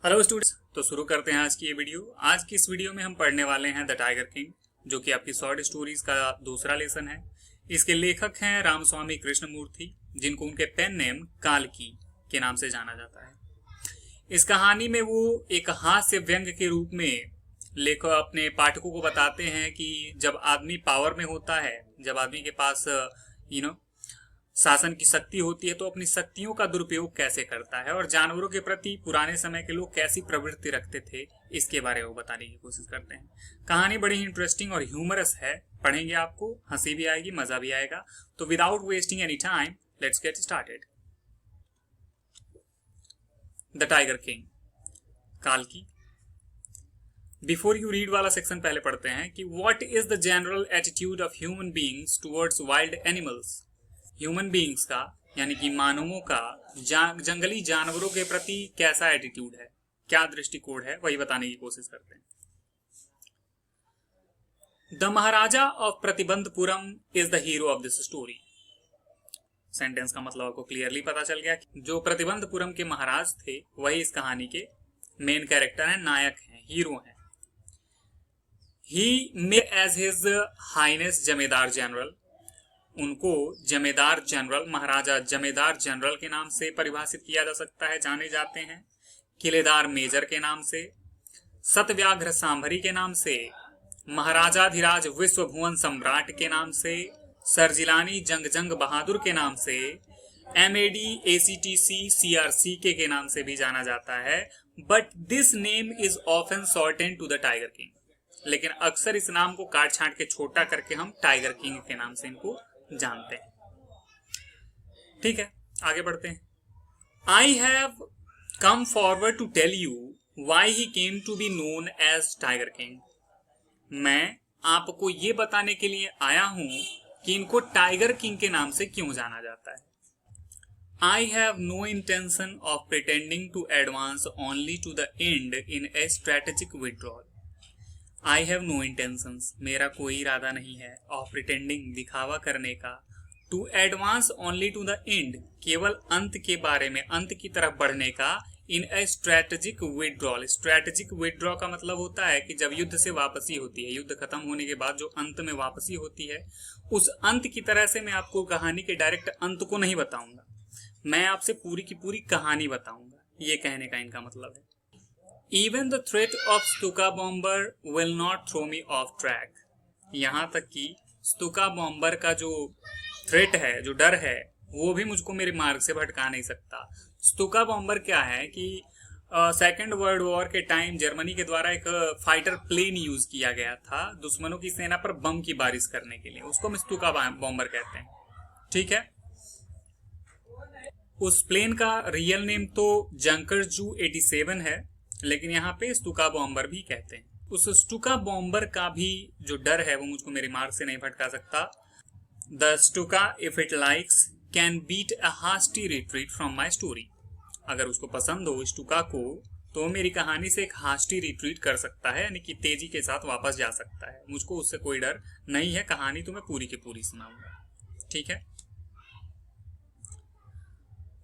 Hello students, तो शुरू करते हैं आज की ये वीडियो। आज की इस वीडियो में हम पढ़ने वाले हैं द टाइगर किंग, जो कि आपकी शॉर्ट स्टोरीज का दूसरा लेसन है। इसके लेखक हैं रामस्वामी कृष्णमूर्ति, जिनको उनके पेन नेम काल्की के नाम से जाना जाता है। इस कहानी में वो एक हास्य व्यंग के रूप में लेखक अपने पाठकों को बताते हैं कि जब आदमी पावर में होता है, जब आदमी के पास शासन की शक्ति होती है, तो अपनी शक्तियों का दुरुपयोग कैसे करता है और जानवरों के प्रति पुराने समय के लोग कैसी प्रवृत्ति रखते थे, इसके बारे में बताने की कोशिश करते हैं। कहानी बड़ी ही इंटरेस्टिंग और ह्यूमरस है, पढ़ेंगे आपको हंसी भी आएगी, मजा भी आएगा। तो without wasting any time, let's get started. The tiger king, काल्की। बिफोर यू रीड वाला सेक्शन पहले पढ़ते हैं कि what is the general attitude of human beings towards wild animals. Human beings का यानी कि मानवों का जंगली जानवरों के प्रति कैसा एटीट्यूड है, क्या दृष्टिकोण है, वही बताने की कोशिश करते हैं। The Maharaja of Pratibandapuram is the hero of this story. Sentence का मतलब आपको क्लियरली पता चल गया कि जो प्रतिबंधपुरम के महाराज थे वही इस कहानी के मेन कैरेक्टर हैं, नायक हैं, हीरो हैं। ही मे एज हिज हाइनेस जमींदार जनरल, उनको जमींदार जनरल, महाराजा जमींदार जनरल के नाम से परिभाषित किया जा सकता है, जाने जाते हैं। किलेदार मेजर के नाम से, सतव्याघ्र सांभरी के नाम से, महाराजाधिराज विश्वभुवन सम्राट के नाम से, सरजिलानी जंग बहादुर के नाम से, MAD ACTC CRCK के नाम से भी जाना जाता है। But this name is often shorten to the tiger king, लेकिन अक्सर इस नाम को काट छांट के छोटा करके हम टाइगर किंग के नाम से इनको जानते हैं। ठीक है, आगे बढ़ते हैं। I have come forward to tell you why he came to be known as tiger king. मैं आपको ये बताने के लिए आया हूं कि इनको टाइगर किंग के नाम से क्यों जाना जाता है। I have no intention of pretending to advance only to the end in a strategic withdrawal. I have no intentions, मेरा कोई इरादा नहीं है, ऑफ प्रिटेंडिंग, दिखावा करने का, to advance only to the end, केवल अंत के बारे में, अंत की तरफ बढ़ने का, in a strategic withdrawal. Strategic withdraw का मतलब होता है कि जब युद्ध से वापसी होती है, युद्ध खत्म होने के बाद जो अंत में वापसी होती है, उस अंत की तरह से मैं आपको कहानी के डायरेक्ट अंत को नहीं बताऊंगा, मैं आपसे पूरी की पूरी कहानी बताऊंगा, ये कहने का इनका मतलब है। Even the threat of Stuka bomber will not throw me off track। यहां तक कि स्टुका बॉम्बर का जो थ्रेट है, जो डर है, वो भी मुझको मेरे मार्ग से भटका नहीं सकता। स्टुका बॉम्बर क्या है कि सेकेंड वर्ल्ड वॉर के टाइम जर्मनी के द्वारा एक फाइटर प्लेन यूज किया गया था दुश्मनों की सेना पर बम की बारिश करने के लिए, उसको हम स्टुका बॉम्बर कहते हैं। ठीक है, उस प्लेन का रियल नेम तो जंकरजू 87 है, लेकिन यहाँ पे स्टुका बॉम्बर भी कहते हैं। उस स्टुका बॉम्बर का भी जो डर है वो मुझको मेरे मार्ग से नहीं भटका सकता। The stuka if it likes can beat a hasty retreat from my story. अगर उसको पसंद हो स्टुका को, तो मेरी कहानी से एक हास्टी रिट्रीट कर सकता है, यानी कि तेजी के साथ वापस जा सकता है। मुझको उससे कोई डर नहीं है, कहानी तो मैं पूरी की पूरी सुनाऊंगा। ठीक है,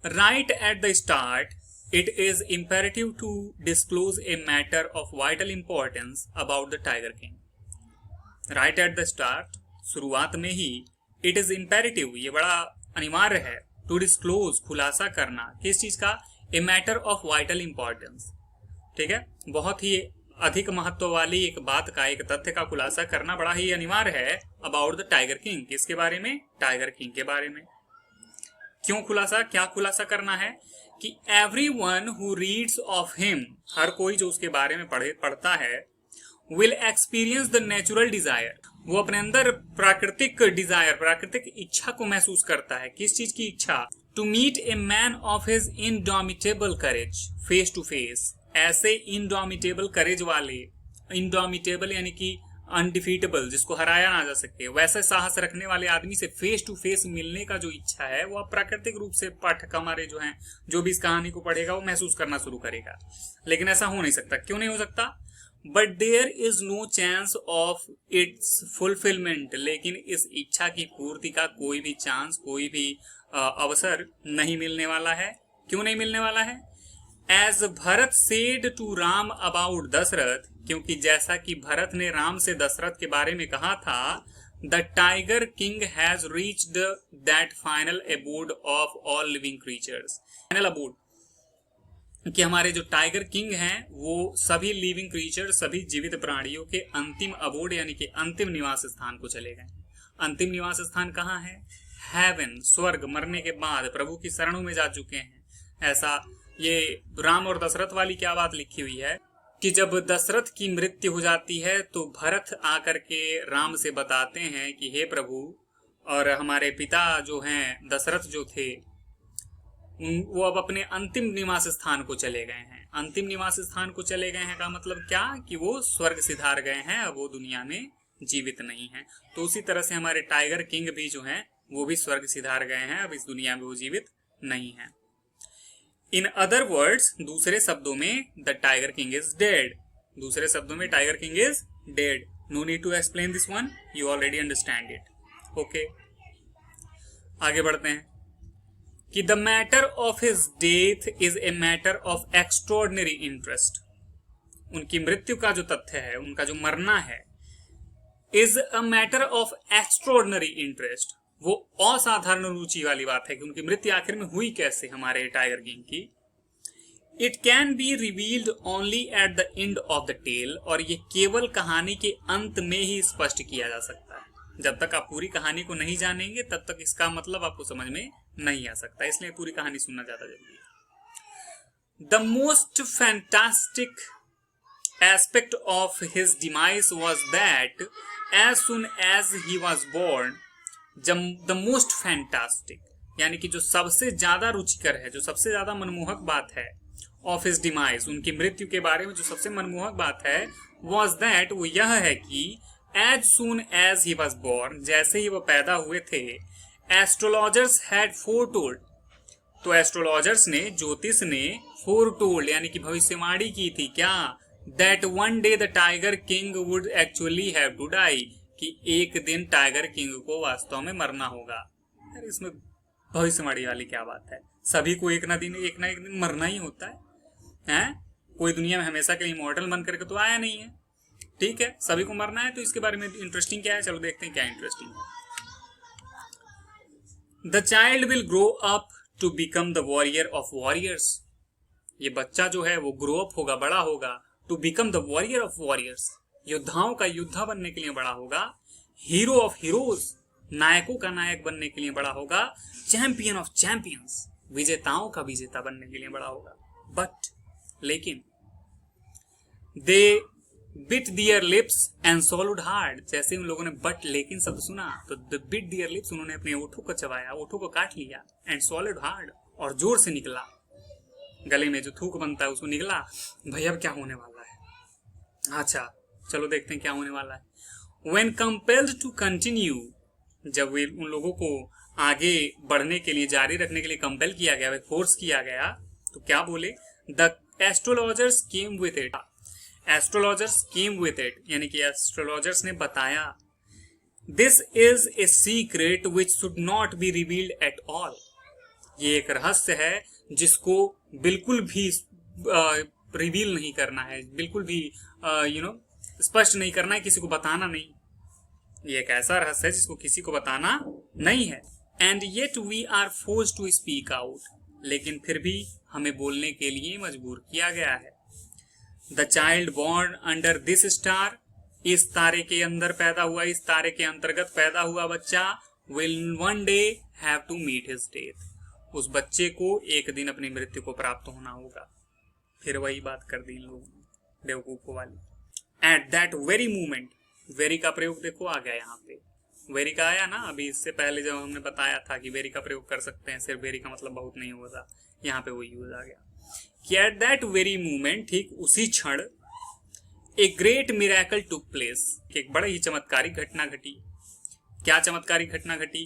right at the start it is imperative to disclose a matter of vital importance about the Tiger King। Right at the start, शुरुआत में ही, it is imperative, ये बड़ा अनिवार्य है, to disclose, खुलासा करना, किस चीज का, a matter of vital importance। ठीक है, बहुत ही अधिक महत्व वाली एक बात का, एक तथ्य का खुलासा करना बड़ा ही अनिवार्य है about the Tiger King। किसके बारे में, टाइगर किंग के बारे में। क्यों खुलासा, क्या खुलासा करना है कि everyone who reads of him, हर कोई जो उसके बारे में पढ़ता है, will experience the natural desire, वो अपने अंदर प्राकृतिक डिजायर, प्राकृतिक इच्छा को महसूस करता है। किस चीज की इच्छा, to meet a man of his indomitable courage face to face, ऐसे indomitable courage वाले, indomitable यानी कि अनडिफीटेबल, जिसको हराया ना जा सके, वैसे साहस रखने वाले आदमी से फेस टू फेस मिलने का जो इच्छा है, वो प्राकृतिक रूप से पाठक हमारे जो हैं, जो भी इस कहानी को पढ़ेगा, वो महसूस करना शुरू करेगा। लेकिन ऐसा हो नहीं सकता। क्यों नहीं हो सकता, but there is no chance of its fulfilment, लेकिन इस इच्छा की पूर्ति का कोई भी चांस, कोई भी अवसर नहीं मिलने वाला है। क्यों नहीं मिलने वाला है, as Bharat said to Ram about Dashrath, क्योंकि जैसा कि भरत ने राम से दशरथ के बारे में कहा था, the tiger king has reached that final abode of all living creatures. Final abode कि हमारे जो टाइगर किंग हैं वो सभी लिविंग क्रीचर, सभी जीवित प्राणियों के अंतिम अबोर्ड यानी कि अंतिम निवास स्थान को चले गए। अंतिम निवास स्थान कहाँ है? हेवन, स्वर्ग। मरने के बाद प्रभु की शरणों में जा चुके हैं। ऐसा ये राम और दशरथ वाली क्या बात लिखी हुई है कि जब दशरथ की मृत्यु हो जाती है तो भरत आकर के राम से बताते हैं कि हे प्रभु, और हमारे पिता जो हैं दशरथ जो थे वो अब अपने अंतिम निवास स्थान को चले गए हैं। अंतिम निवास स्थान को चले गए हैं का मतलब क्या कि वो स्वर्ग सिधार गए हैं, अब वो दुनिया में जीवित नहीं है। तो उसी तरह से हमारे टाइगर किंग भी जो हैं वो भी स्वर्ग सिधार गए हैं, अब इस दुनिया में वो जीवित नहीं है। इन अदर वर्ड्स, दूसरे शब्दों में, the tiger king is dead. दूसरे शब्दों में tiger king is dead. No need to explain this one, you already understand it. Okay, आगे बढ़ते हैं कि the matter of his death is a matter of extraordinary interest. उनकी मृत्यु का जो तथ्य है, उनका जो मरना है, is a matter of extraordinary interest. वो असाधारण रुचि वाली बात है कि उनकी मृत्यु आखिर में हुई कैसे हमारे टाइगर किंग की। It can be revealed only at the end of the tale, और ये केवल कहानी के अंत में ही स्पष्ट किया जा सकता है। जब तक आप पूरी कहानी को नहीं जानेंगे तब तक इसका मतलब आपको समझ में नहीं आ सकता, इसलिए पूरी कहानी सुनना ज्यादा जरूरी है। The most fantastic aspect of his demise was that as soon as he was born, the most fantastic यानी कि जो सबसे ज्यादा रुचिकर है, जो सबसे ज्यादा मनमोहक बात है, ऑफ हिज डिमाइस, उनकी मृत्यु के बारे में जो सबसे मनमोहक बात है, वॉज दैट, वो यह है कि as soon as he was born, जैसे ही वो पैदा हुए थे, एस्ट्रोलॉजर्स हैड फोरटोल्ड, तो एस्ट्रोलॉजर्स ने, ज्योतिष ने, फोरटोल्ड यानी कि भविष्यवाणी की थी क्या, that one day the tiger king would actually have to die, कि एक दिन टाइगर किंग को वास्तव में मरना होगा। अरे इसमें भविष्यवाणी वाली क्या बात है? सभी को एक ना एक दिन मरना ही होता है? कोई दुनिया में हमेशा के लिए इमॉर्टल बन करके तो आया नहीं है। ठीक है, सभी को मरना है, तो इसके बारे में इंटरेस्टिंग क्या है, चलो देखते हैं क्या इंटरेस्टिंग है। The child will grow up to become the warrior of warriors, ये बच्चा जो है वो ग्रो अप होगा, बड़ा होगा, to become the warrior of warriors, योद्धाओं का योद्धा बनने के लिए बड़ा होगा, हीरो ऑफ हीरोज, नायकों का नायक बनने के लिए बड़ा होगा, चैंपियन ऑफ चैंपियंस, विजेताओं का विजेता बनने के लिए बड़ा होगा। बट लेकिन they bit their lips and swallowed hard, जैसे उन लोगों ने बट लेकिन शब्द सुना तो द बिट दियर लिप्स, उन्होंने अपने ओठों को चबाया, ओठों को काट लिया, एंड swallowed hard, और जोर से निकला, गले में जो थूक बनता है उसको निकला। भाई अब क्या होने वाला है? अच्छा चलो देखते हैं क्या होने वाला है। When compelled to continue, जब वे उन लोगों को आगे बढ़ने के लिए, जारी रखने के लिए कंपेल किया गया, फोर्स किया गया, तो क्या बोले, the astrologers came with it, astrologers came with it यानी कि एस्ट्रोलॉजर्स ने बताया, this is a secret which should not be revealed at all, ये एक रहस्य है जिसको बिल्कुल भी रिवील नहीं करना है, बिल्कुल भी स्पष्ट नहीं करना है, किसी को बताना नहीं। ये एक ऐसा रहस्य है जिसको किसी को बताना नहीं है। And yet we are forced to speak out, लेकिन फिर भी हमें बोलने के लिए मजबूर किया गया है। The child born under this star, इस तारे के अंदर पैदा हुआ, इस तारे के अंतर्गत पैदा हुआ बच्चा, will one day have to meet his death, उस बच्चे को एक दिन अपनी मृत्यु को प्राप्त होना होगा। फिर वही बात कर दी इन लोगों ने, बेवकूफों वाली। At that very moment, very का प्रयोग देखो आ गया यहाँ पे, वेरी का आया ना अभी, इससे पहले जब हमने बताया था कि वेरी का प्रयोग कर सकते हैं, सिर्फ वेरी का मतलब बहुत नहीं होता, यहाँ पे वो यूज आ गया कि एट दैट वेरी मोमेंट, ठीक उसी क्षण, a great miracle took place, एक बड़ा ही चमत्कारिक घटना घटी। क्या चमत्कारिक घटना घटी?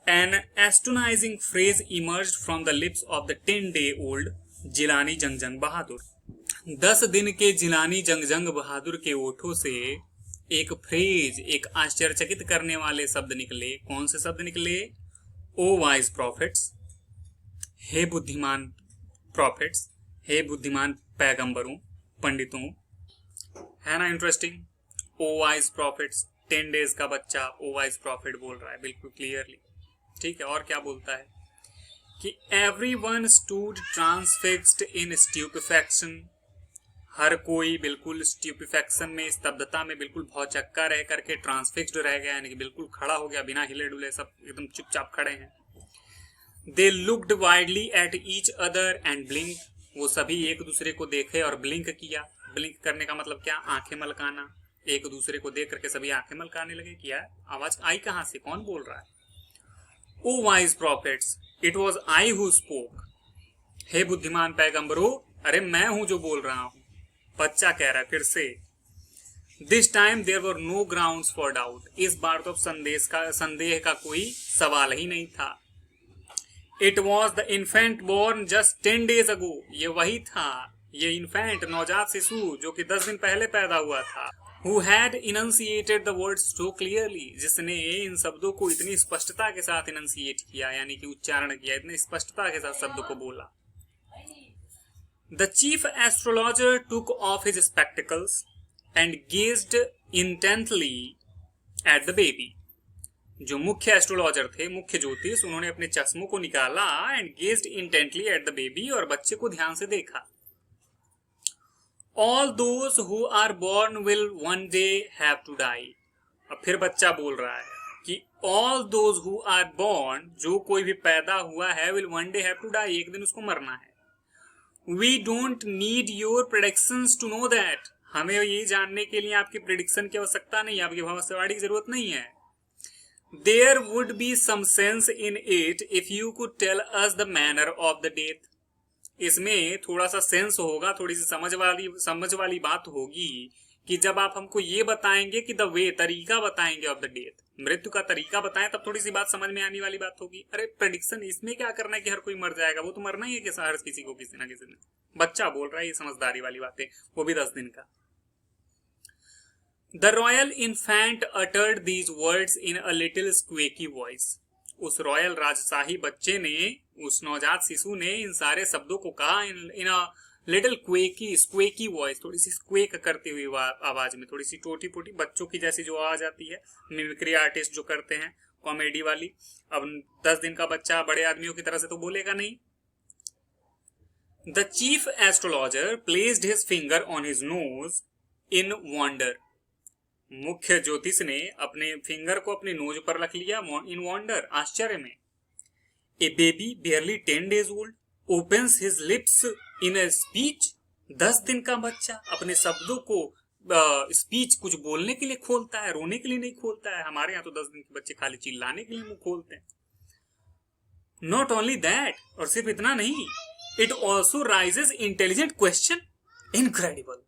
An astonishing phrase emerged from the lips of the 10-day-old Jilani Jung Jung Bahadur, 10 दिन के जिलानी जंगजंग बहादुर के ओठों से एक फ्रेज, एक आश्चर्यचकित करने वाले शब्द निकले। कौन से शब्द निकले? ओ वाइज प्रॉफिट्स, हे बुद्धिमान प्रॉफिट्स, हे बुद्धिमान पैगंबरों, पंडितों, है ना इंटरेस्टिंग। ओ वाइज प्रॉफिट्स, 10 days का बच्चा ओ वाइज प्रॉफिट बोल रहा है बिल्कुल क्लियरली। ठीक है, और क्या बोलता है कि everyone stood transfixed in stupefaction, हर कोई बिल्कुल स्ट्यूपिफेक्शन में, स्तब्धता में बिल्कुल भौचक्का रह करके ट्रांसफिक्स्ड रह गया, यानी कि बिल्कुल खड़ा हो गया बिना हिले डुले, सब एकदम चुपचाप खड़े हैं। They looked widely at each other and blinked, वो सभी एक दूसरे को देखे और ब्लिंक किया। ब्लिंक करने का मतलब क्या, आंखें मलकाना। एक दूसरे को देख करके सभी आंखें मलकाने लगे। क्या आवाज आई कहां से, कौन बोल रहा है? O wise prophets, it was I who spoke, हे बुद्धिमान पैगंबरों, अरे मैं हूं जो बोल रहा हूं। बच्चा कह रहा है फिर से। This time there were no grounds for doubt, इस बार तो संदेह का कोई सवाल ही नहीं था। It was the infant born just 10 days ago, ये वही था, ये इन्फेंट नवजात शिशु जो कि 10 दिन पहले पैदा हुआ था। Who had enunciated the words so clearly, जिसने इन शब्दों को इतनी स्पष्टता के साथ इनंसिएट किया, यानी कि उच्चारण किया, इतनी स्पष्टता के साथ शब्द को बोला। The chief astrologer took off his spectacles and gazed intently at the baby. जो मुख्य एस्ट्रोलॉजर थे, मुख्य ज्योतिष, उन्होंने अपने चश्मों को निकाला and gazed intently at the baby, और बच्चे को ध्यान से देखा। All those who are born will one day have to die. अब फिर बच्चा बोल रहा है कि all those who are born, जो कोई भी पैदा हुआ है, will one day have to die, एक दिन उसको मरना है। We don't need your predictions to know that, हमें ये जानने के लिए आपकी प्रेडिक्शन की आवश्यकता नहीं है, आपकी भविष्यवाणी की जरूरत नहीं है। There would be some sense in it if you could tell us the manner of the death. इसमें थोड़ा सा सेंस होगा, थोड़ी सी समझ वाली बात होगी कि जब आप हमको ये बताएंगे कि द वे, तरीका बताएंगे ऑफ द डेथ, मृत्यु का तरीका बताएं, तब थोड़ी सी बात समझ में आने वाली बात होगी। अरे प्रेडिक्शन इसमें क्या करना है कि हर कोई मर जाएगा, वो तो मरना ही है कि हर किसी को किसी ना किसी ने। बच्चा बोल रहा है, ये समझदारी वाली बातें, वो भी 10 दिन का। The royal infant uttered these words in a little squeaky voice, उस रॉयल राजशाही बच्चे ने, उस नवजात शिशु ने इन सारे शब्दों को कहा इन अ लिटिल स्क्वेकी वॉइस, थोड़ी सी स्क्वेक करती हुई आवाज में, थोड़ी सी टोटी पोटी बच्चों की जैसी जो आवाज आती है, मिमिक्री आर्टिस्ट जो करते हैं कॉमेडी वाली। अब 10 दिन का बच्चा बड़े आदमियों की तरह से तो बोलेगा नहीं। The chief astrologer placed his finger on his nose in wonder, मुख्य ज्योतिष ने अपने फिंगर को अपने नोज पर रख लिया इन वॉन्डर, आश्चर्य में। ए baby barely 10 days old opens his lips in a speech, 10 दिन का बच्चा अपने शब्दों को स्पीच, कुछ बोलने के लिए खोलता है, रोने के लिए नहीं खोलता है। हमारे यहाँ तो 10 दिन के बच्चे खाली चिल्लाने के लिए मुंह खोलते हैं। नॉट ओनली दैट, और सिर्फ इतना नहीं, it also rises intelligent question, incredible,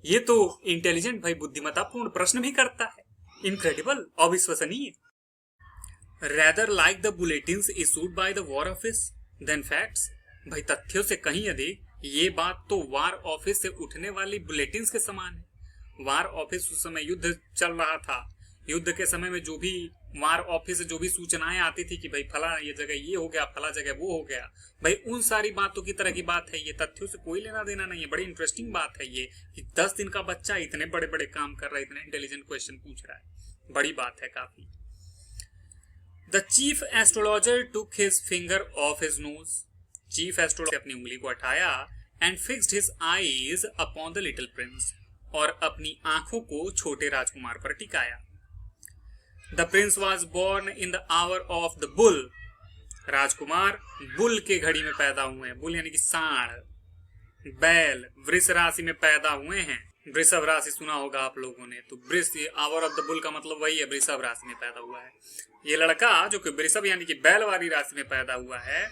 ये तो इंटेलिजेंट भाई बुद्धिमत्तापूर्ण प्रश्न भी करता है, इनक्रेडिबल, अविश्वसनीय। Rather like the bulletins issued by the war office than facts, भाई तथ्यों से कहीं अधिक ये बात तो वार ऑफिस से उठने वाली बुलेटिन्स के समान है। वार ऑफिस उस समय युद्ध चल रहा था, युद्ध के समय में जो भी वार ऑफिस से जो भी सूचनाएं आती थी कि भाई फला ये जगह ये हो गया, फला जगह वो हो गया, भाई उन सारी बातों की तरह की बात है ये, तथ्यों से कोई लेना देना नहीं है। बड़ी इंटरेस्टिंग बात है ये कि 10 दिन का बच्चा इतने बड़े बड़े काम कर रहा है, इतने इंटेलिजेंट क्वेश्चन पूछ रहा है, बड़ी बात है काफी। The chief astrologer took his finger off his nose. Chief astrologer अपनी उंगली को हटाया and fixed his eyes upon the little prince, और अपनी आंखों को छोटे राजकुमार पर टिकाया। The prince was born in the hour of the bull. Rajkumar bull के घड़ी में पैदा हुए हैं। बुल यानी कि सांड, बैल, वृष राशि में पैदा हुए हैं। वृषभ राशि सुना होगा आप लोगों ने, तो वृष, आवर ऑफ द बुल का मतलब वही है, वृषभ राशि में पैदा हुआ है ये लड़का, जो कि वृषभ यानी कि बैल वाली राशि में पैदा हुआ है।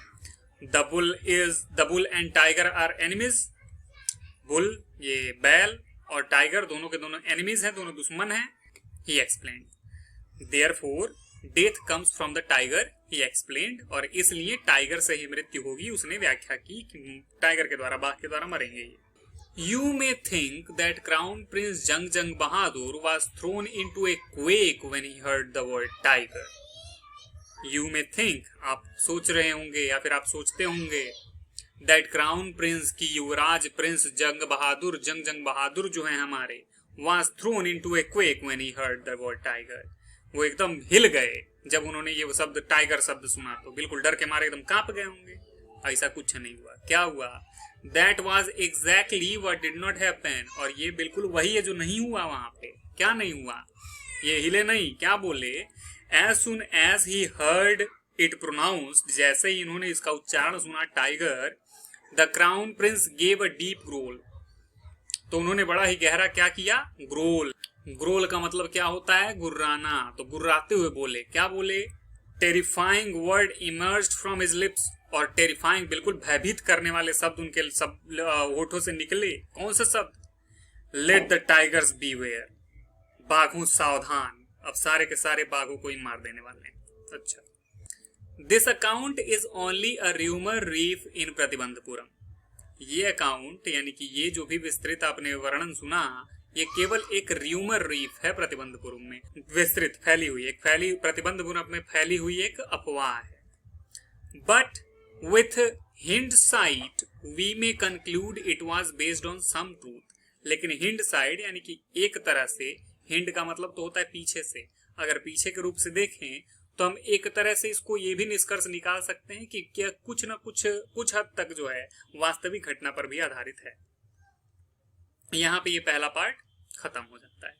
The bull and tiger are enemies, bull ये बैल और टाइगर दोनों के दोनों एनिमीज हैं, दोनों दुश्मन हैं। ही explained therefore death comes from the tiger, he explained, और इसलिए टाइगर से ही मृत्यु होगी, उसने व्याख्या की कि टाइगर के द्वारा, बाघ के द्वारा मरेंगे ये। You may think that Crown Prince Jung Bahadur was thrown into a quake when he heard the word tiger. You may think, आप सोच रहे होंगे या फिर आप सोचते होंगे, दैट क्राउन प्रिंस की युवराज प्रिंस जंग बहादुर जो है हमारे, was thrown into a quake when he heard the word tiger. वो एकदम हिल गए जब उन्होंने ये शब्द टाइगर शब्द सुना, तो बिल्कुल डर के मारे एकदम कांप गए होंगे। ऐसा कुछ नहीं हुआ। क्या हुआ? That was exactly what did not happen. और ये बिल्कुल वही है जो नहीं हुआ वहां पे। क्या नहीं हुआ? ये हिले नहीं, क्या बोले? As soon as he heard it pronounced, जैसे ही इन्होंने इसका उच्चारण सुना tiger, the crown prince gave a deep growl. तो उन्होंने बड़ा ही गहरा क्या किया? ग्रोल। ग्रोल का मतलब क्या होता है? गुर्राना। तो गुर्राते हुए बोले। क्या बोले? Terrifying word emerged from his lips. और टेरिफाइंग बिल्कुल भयभीत करने वाले शब्द उनके सब होठों से निकले। कौन से शब्द? Let the tigers beware. बाघों सावधान। अब सारे के सारे बाघों को ही मार देने वाले हैं। अच्छा। This account is only a rumour rife in Pratibandhapuram. ये अकाउंट यानी कि ये जो भी विस्तृत आपने वर्णन सुना, ये केवल एक र्यूमर रीफ है प्रतिबंधपुरम में विस्तृत फैली हुई, प्रतिबंधपुरम में फैली हुई एक अफवाह है। But with hindsight we may conclude it was based on some truth. लेकिन हिंडसाइट यानी कि एक तरह से, हिंड का मतलब तो होता है पीछे से, अगर पीछे के रूप से देखें तो हम एक तरह से इसको ये भी निष्कर्ष निकाल सकते हैं कि क्या कुछ न कुछ हद तक जो है वास्तविक घटना पर भी आधारित है। यहाँ पे ये पहला पार्ट खत्म हो जाता है।